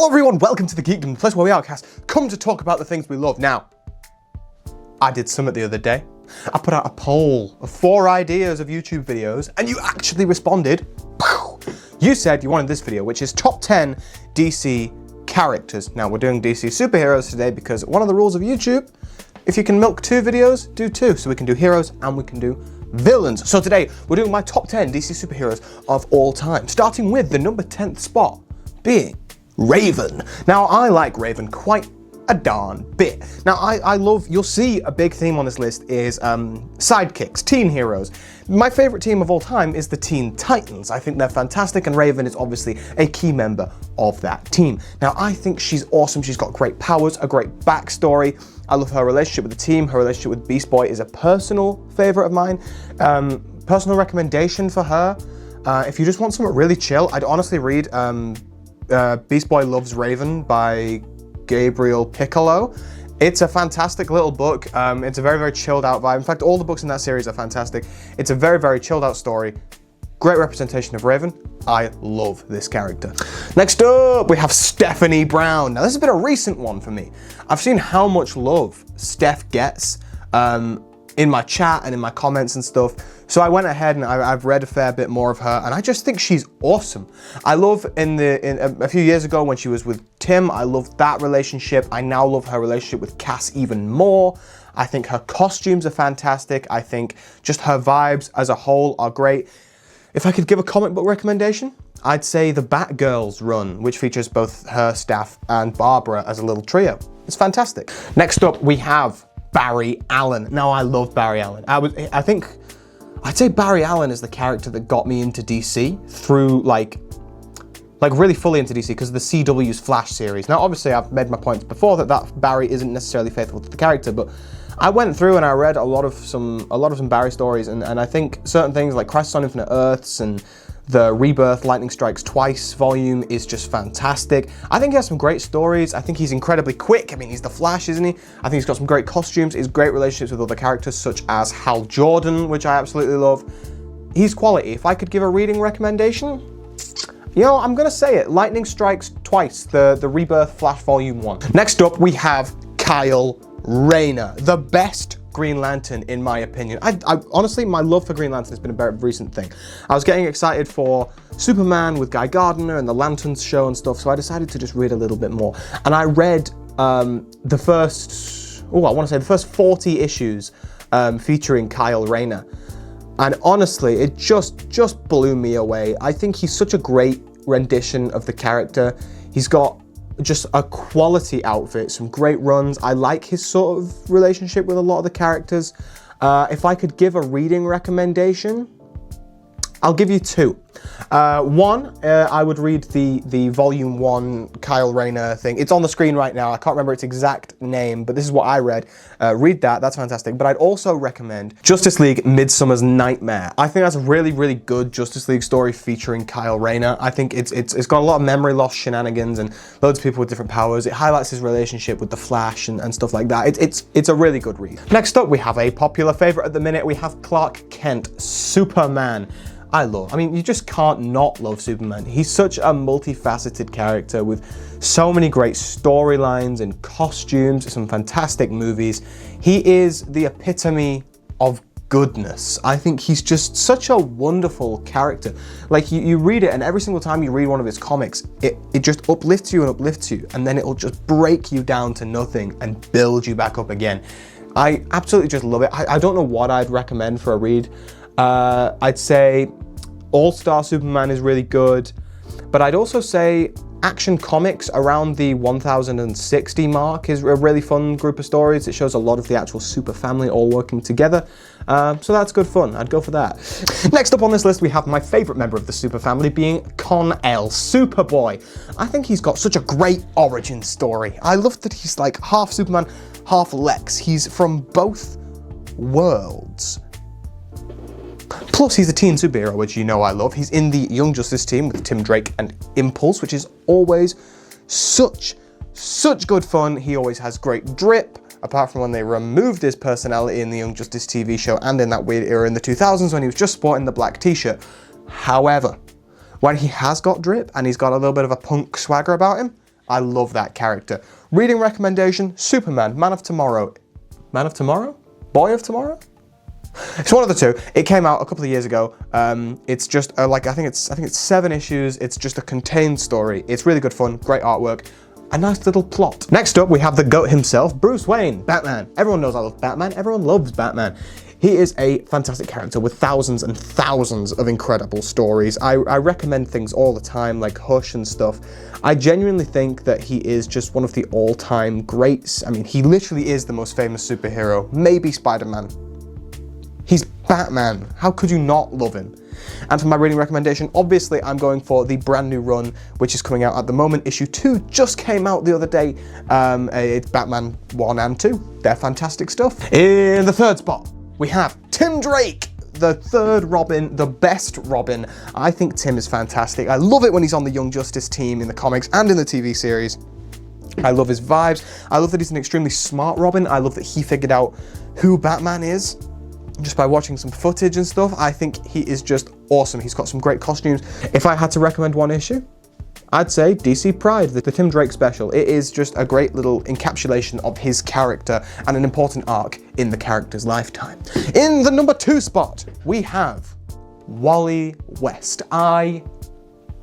Hello everyone, welcome to the Geekdom, the place where we outcast come to talk about the things we love. Now, I did Summit the other day. I put out a poll of 4 ideas of YouTube videos and you actually responded. You said you wanted this video, which is top 10 DC characters. Now we're doing DC superheroes today because one of the rules of YouTube, if you can milk 2 videos, do 2. So we can do heroes and we can do villains. So today we're doing my top 10 DC superheroes of all time, starting with the number 10th spot being Raven. Now I like Raven quite a darn bit. Now I love, you'll see a big theme on this list is sidekicks, teen heroes. My favorite team of all time is the Teen Titans. I think they're fantastic and Raven is obviously a key member of that team. Now I think she's awesome, she's got great powers, a great backstory. I love her relationship with the team, her relationship with Beast Boy is a personal favorite of mine. Personal recommendation for her, if you just want something really chill, I'd honestly read Beast Boy Loves Raven by Gabriel Piccolo. It's a fantastic little book. It's a very, very chilled out vibe. In fact, all the books in that series are fantastic. It's a very, very chilled out story. Great representation of Raven. I love this character. Next up, we have Stephanie Brown. Now this has been a recent one for me. I've seen how much love Steph gets in my chat and in my comments and stuff. So I went ahead and I've read a fair bit more of her and I just think she's awesome. I love a few years ago when she was with Tim, I loved that relationship. I now love her relationship with Cass even more. I think her costumes are fantastic. I think just her vibes as a whole are great. If I could give a comic book recommendation, I'd say the Batgirls run, which features both her staff and Barbara as a little trio. It's fantastic. Next up, we have Barry Allen. Now I love Barry Allen. I'd say Barry Allen is the character that got me into DC through like really fully into DC because of the CW's Flash series. Now obviously I've made my points before that Barry isn't necessarily faithful to the character, but I went through and I read a lot of some Barry stories and I think certain things like Crisis on Infinite Earths and the Rebirth Lightning Strikes Twice volume is just fantastic. I think he has some great stories. I think he's incredibly quick. I mean, he's the Flash, isn't he? I think he's got some great costumes. He's great relationships with other characters such as Hal Jordan, which I absolutely love. He's quality. If I could give a reading recommendation, you know, I'm gonna say it. Lightning Strikes Twice, the Rebirth Flash Volume 1. Next up, we have Kyle Rayner, the best Green Lantern in my opinion. I honestly, my love for Green Lantern has been a very recent thing. I was getting excited for Superman with Guy Gardner and the Lanterns show and stuff, so I decided to just read a little bit more. And I read the first 40 issues featuring Kyle Rayner. And honestly, it just blew me away. I think he's such a great rendition of the character. He's got just a quality outfit, some great runs. I like his sort of relationship with a lot of the characters. If I could give a reading recommendation, I'll give you 2. One, I would read the Volume 1 Kyle Rayner thing. It's on the screen right now. I can't remember its exact name, but this is what I read. Read that, that's fantastic. But I'd also recommend Justice League Midsummer's Nightmare. I think that's a really, really good Justice League story featuring Kyle Rayner. I think it's got a lot of memory loss shenanigans and loads of people with different powers. It highlights his relationship with the Flash and stuff like that. It's a really good read. Next up, we have a popular favorite at the minute. We have Clark Kent, Superman. I mean, you just can't not love Superman. He's such a multifaceted character with so many great storylines and costumes, some fantastic movies. He is the epitome of goodness. I think he's just such a wonderful character. Like you read it and every single time you read one of his comics, it just uplifts you and then it'll just break you down to nothing and build you back up again. I absolutely just love it. I don't know what I'd recommend for a read. I'd say All-Star Superman is really good, but I'd also say Action Comics around the 1060 mark is a really fun group of stories. It shows a lot of the actual super family all working together, so that's good fun. I'd go for that. Next up on this list, we have my favorite member of the super family being Kon-El, Superboy. I think he's got such a great origin story. I love that he's like half Superman, half Lex. He's from both worlds. Plus, he's a teen superhero, which you know I love. He's in the Young Justice team with Tim Drake and Impulse, which is always such good fun. He always has great drip, apart from when they removed his personality in the Young Justice TV show and in that weird era in the 2000s when he was just sporting the black t-shirt. However, when he has got drip and he's got a little bit of a punk swagger about him, I love that character. Reading recommendation, Superman, Man of Tomorrow. Man of Tomorrow? Boy of Tomorrow? It's one of the two. It came out a couple of years ago. It's just like I think it's 7 issues. It's just a contained story. It's really good fun, great artwork, a nice little plot. Next up, we have the GOAT himself, Bruce Wayne, Batman. Everyone knows I love Batman. Everyone loves Batman. He is a fantastic character with thousands and thousands of incredible stories. I recommend things all the time, like Hush and stuff. I genuinely think that he is just one of the all-time greats. I mean, he literally is the most famous superhero, maybe Spider-Man. He's Batman. How could you not love him? And for my reading recommendation, obviously I'm going for the brand new run, which is coming out at the moment. Issue 2 just came out the other day. It's Batman 1 and 2. They're fantastic stuff. In the third spot, we have Tim Drake, the third Robin, the best Robin. I think Tim is fantastic. I love it when he's on the Young Justice team in the comics and in the TV series. I love his vibes. I love that he's an extremely smart Robin. I love that he figured out who Batman is just by watching some footage and stuff. I think he is just awesome. He's got some great costumes. If I had to recommend one issue, I'd say DC Pride, the Tim Drake special. It is just a great little encapsulation of his character and an important arc in the character's lifetime. In the number 2 spot, we have Wally West. I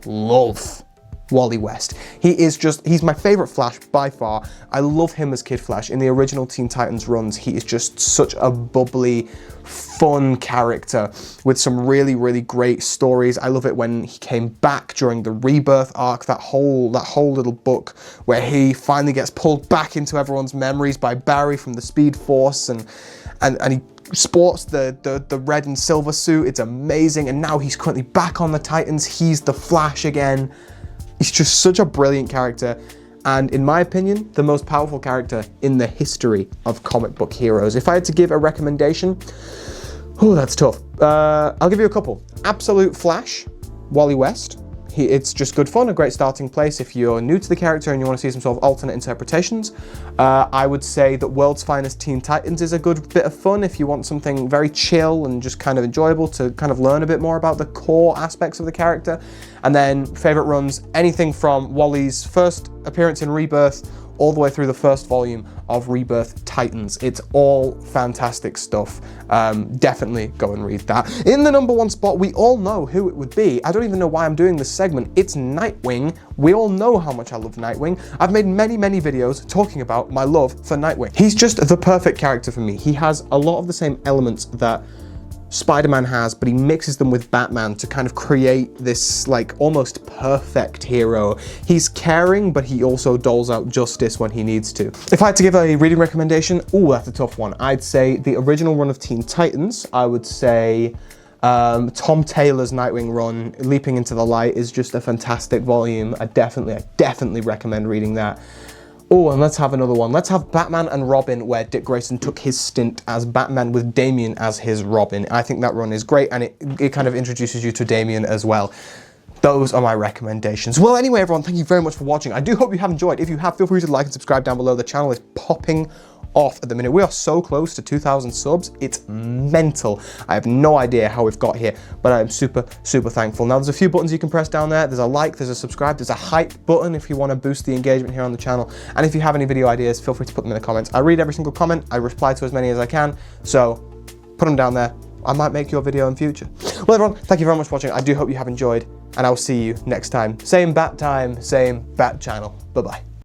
love Wally West. He's my favorite Flash by far. I love him as Kid Flash. In the original Teen Titans runs, he is just such a bubbly, fun character with some really, really great stories. I love it when he came back during the Rebirth arc, that whole little book where he finally gets pulled back into everyone's memories by Barry from the Speed Force, and he sports the red and silver suit. It's amazing. And now he's currently back on the Titans. He's the Flash again. He's just such a brilliant character, and in my opinion, the most powerful character in the history of comic book heroes. If I had to give a recommendation, oh, that's tough. I'll give you a couple. Absolute Flash, Wally West. It's just good fun, a great starting place if you're new to the character and you want to see some sort of alternate interpretations. I would say that World's Finest Teen Titans is a good bit of fun if you want something very chill and just kind of enjoyable to kind of learn a bit more about the core aspects of the character. And then favorite runs, anything from Wally's first appearance in Rebirth all the way through the first volume of Rebirth Titans. It's all fantastic stuff. Definitely go and read that. In the number 1 spot, we all know who it would be. I don't even know why I'm doing this segment. It's Nightwing. We all know how much I love Nightwing. I've made many, many videos talking about my love for Nightwing. He's just the perfect character for me. He has a lot of the same elements that Spider-Man has, but he mixes them with Batman to kind of create this like almost perfect hero. He's caring, but he also doles out justice when he needs to. If I had to give a reading recommendation, ooh, that's a tough one. I'd say the original run of Teen Titans. I would say Tom Taylor's Nightwing run, Leaping into the Light, is just a fantastic volume. I definitely recommend reading that. Oh, and let's have another one. Let's have Batman and Robin, where Dick Grayson took his stint as Batman with Damian as his Robin. I think that run is great, and it kind of introduces you to Damian as well. Those are my recommendations. Well, anyway, everyone, thank you very much for watching. I do hope you have enjoyed. If you have, feel free to like and subscribe down below. The channel is popping off at the minute. We are so close to 2,000 subs. It's mental. I have no idea how we've got here, but I am super, super thankful. Now, there's a few buttons you can press down there. There's a like, there's a subscribe, there's a hype button if you want to boost the engagement here on the channel. And if you have any video ideas, feel free to put them in the comments. I read every single comment. I reply to as many as I can. So put them down there. I might make your video in future. Well, everyone, thank you very much for watching. I do hope you have enjoyed, and I'll see you next time. Same bat channel. Bye-bye.